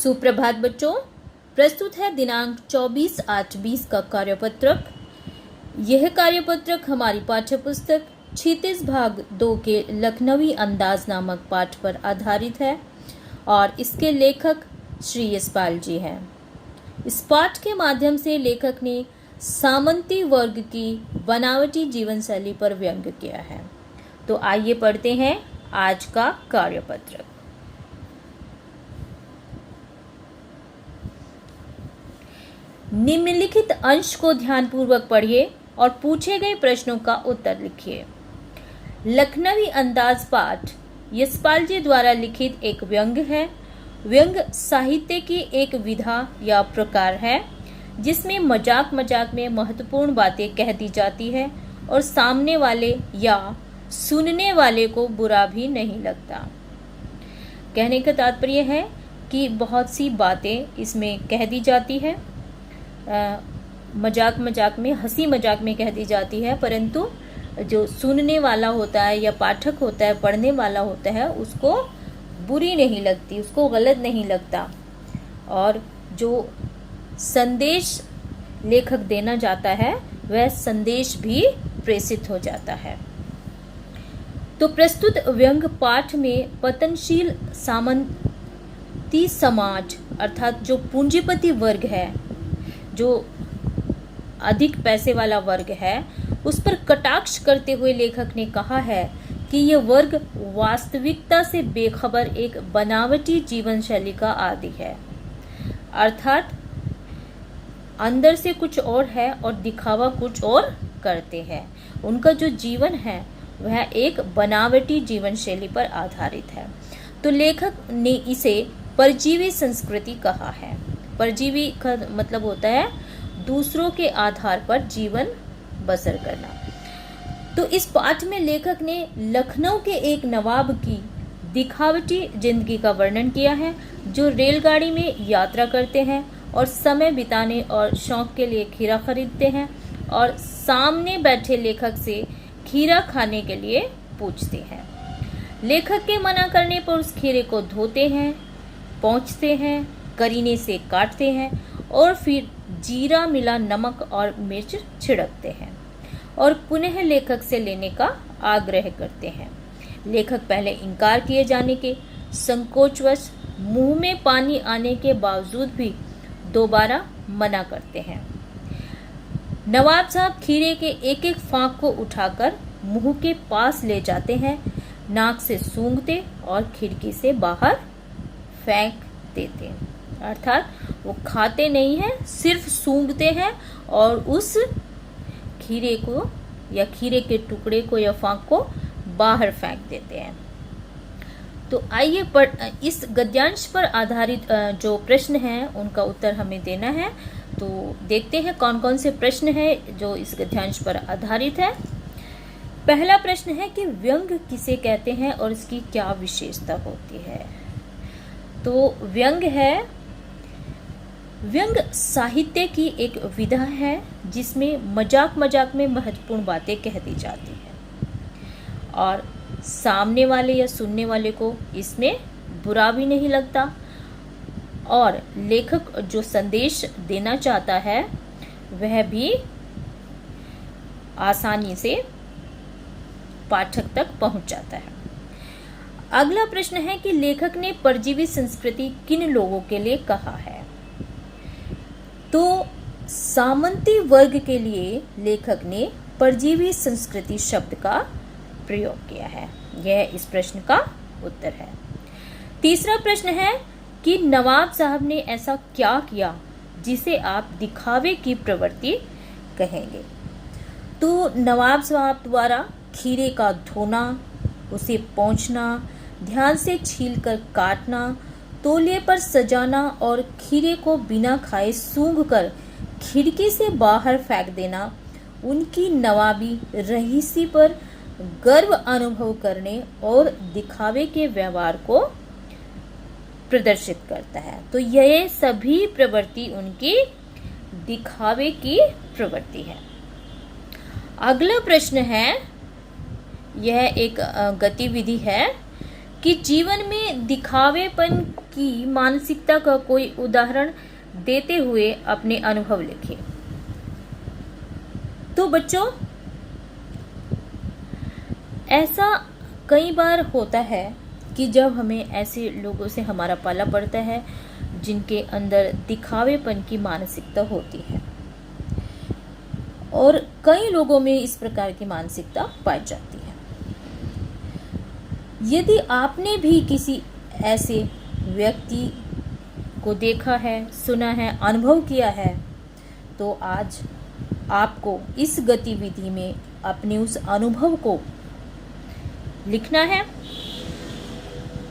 सुप्रभात बच्चों, प्रस्तुत है दिनांक 24/8/20 का कार्यपत्रक। यह कार्यपत्रक हमारी पाठ्यपुस्तक क्षितिज भाग 2 के लखनवी अंदाज नामक पाठ पर आधारित है और इसके लेखक श्री यशपाल जी हैं। इस पाठ के माध्यम से लेखक ने सामंती वर्ग की बनावटी जीवन शैली पर व्यंग्य किया है। तो आइए पढ़ते हैं आज का कार्यपत्रक। निम्नलिखित अंश को ध्यानपूर्वक पढ़िए और पूछे गए प्रश्नों का उत्तर लिखिए। लखनवी अंदाज पाठ यशपाल जी द्वारा लिखित एक व्यंग्य है। व्यंग्य साहित्य की एक विधा या प्रकार है जिसमें मजाक मजाक में महत्वपूर्ण बातें कह दी जाती है और सामने वाले या सुनने वाले को बुरा भी नहीं लगता। कहने का तात्पर्य है कि बहुत सी बातें इसमें कह दी जाती है, मजाक मजाक में, हंसी मजाक में कह दी जाती है, परंतु जो सुनने वाला होता है या पाठक होता है, पढ़ने वाला होता है, उसको बुरी नहीं लगती, उसको गलत नहीं लगता और जो संदेश लेखक देना चाहता है वह संदेश भी प्रेषित हो जाता है। तो प्रस्तुत व्यंग्य पाठ में पतनशील सामंती समाज अर्थात जो पूंजीपति वर्ग है, जो अधिक पैसे वाला वर्ग है, उस पर कटाक्ष करते हुए लेखक ने कहा है कि यह वर्ग वास्तविकता से बेखबर एक बनावटी जीवन शैली का आदी है। अर्थात अंदर से कुछ और है और दिखावा कुछ और करते हैं। उनका जो जीवन है वह एक बनावटी जीवन शैली पर आधारित है। तो लेखक ने इसे परजीवी संस्कृति कहा है। परजीवी का मतलब होता है दूसरों के आधार पर जीवन बसर करना। तो इस पाठ में लेखक ने लखनऊ के एक नवाब की दिखावटी जिंदगी का वर्णन किया है, जो रेलगाड़ी में यात्रा करते हैं और समय बिताने और शौक के लिए खीरा खरीदते हैं और सामने बैठे लेखक से खीरा खाने के लिए पूछते हैं। लेखक के मना करने पर उस खीरे को धोते हैं, पोंछते हैं, करीने से काटते हैं और फिर जीरा मिला नमक और मिर्च छिड़कते हैं और पुनः लेखक से लेने का आग्रह करते हैं। लेखक पहले इनकार किए जाने के संकोचवश मुंह में पानी आने के बावजूद भी दोबारा मना करते हैं। नवाब साहब खीरे के एक एक फांक को उठाकर मुंह के पास ले जाते हैं, नाक से सूंघते और खिड़की से बाहर फेंक देते हैं। अर्थात वो खाते नहीं हैं, सिर्फ सूंघते हैं और उस खीरे को या खीरे के टुकड़े को या फांक को बाहर फेंक देते हैं। तो आइए इस गद्यांश पर आधारित जो प्रश्न हैं उनका उत्तर हमें देना है। तो देखते हैं कौन कौन से प्रश्न हैं जो इस गद्यांश पर आधारित है। पहला प्रश्न है कि व्यंग्य किसे कहते हैं और इसकी क्या विशेषता होती है। तो व्यंग्य साहित्य की एक विधा है जिसमें मजाक मजाक में महत्वपूर्ण बातें कह दी जाती हैं और सामने वाले या सुनने वाले को इसमें बुरा भी नहीं लगता और लेखक जो संदेश देना चाहता है वह भी आसानी से पाठक तक पहुंच जाता है। अगला प्रश्न है कि लेखक ने परजीवी संस्कृति किन लोगों के लिए कहा है। तो सामंती वर्ग के लिए लेखक ने परजीवी संस्कृति शब्द का प्रयोग किया है। यह इस प्रश्न का उत्तर है। तीसरा प्रश्न है कि नवाब साहब ने ऐसा क्या किया जिसे आप दिखावे की प्रवृत्ति कहेंगे। तो नवाब साहब द्वारा खीरे का धोना, उसे पोंछना, ध्यान से छीलकर काटना, तौलिए पर सजाना और खीरे को बिना खाए सूंघकर खिड़की से बाहर फेंक देना उनकी नवाबी रईसी पर गर्व अनुभव करने और दिखावे के व्यवहार को प्रदर्शित करता है। तो यह सभी प्रवृत्ति उनकी दिखावे की प्रवृत्ति है। अगला प्रश्न है, यह एक गतिविधि है कि जीवन में दिखावेपन की मानसिकता का कोई उदाहरण देते हुए अपने अनुभव लिखें। तो बच्चों, ऐसा कई बार होता है कि जब हमें ऐसे लोगों से हमारा पाला पड़ता है जिनके अंदर दिखावेपन की मानसिकता होती है, और कई लोगों में इस प्रकार की मानसिकता पाई जाती है। यदि आपने भी किसी ऐसे व्यक्ति को देखा है, सुना है, अनुभव किया है, तो आज आपको इस गतिविधि में अपने उस अनुभव को लिखना है।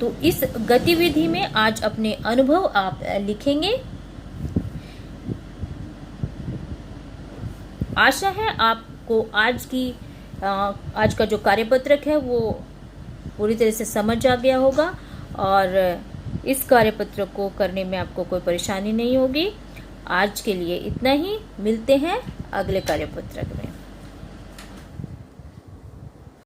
तो इस गतिविधि में आज अपने अनुभव आप लिखेंगे। आशा है आपको आज का जो कार्यपत्रक है वो पूरी तरह से समझ आ गया होगा और इस कार्यपत्रक को करने में आपको कोई परेशानी नहीं होगी। आज के लिए इतना ही, मिलते हैं अगले कार्यपत्रक में।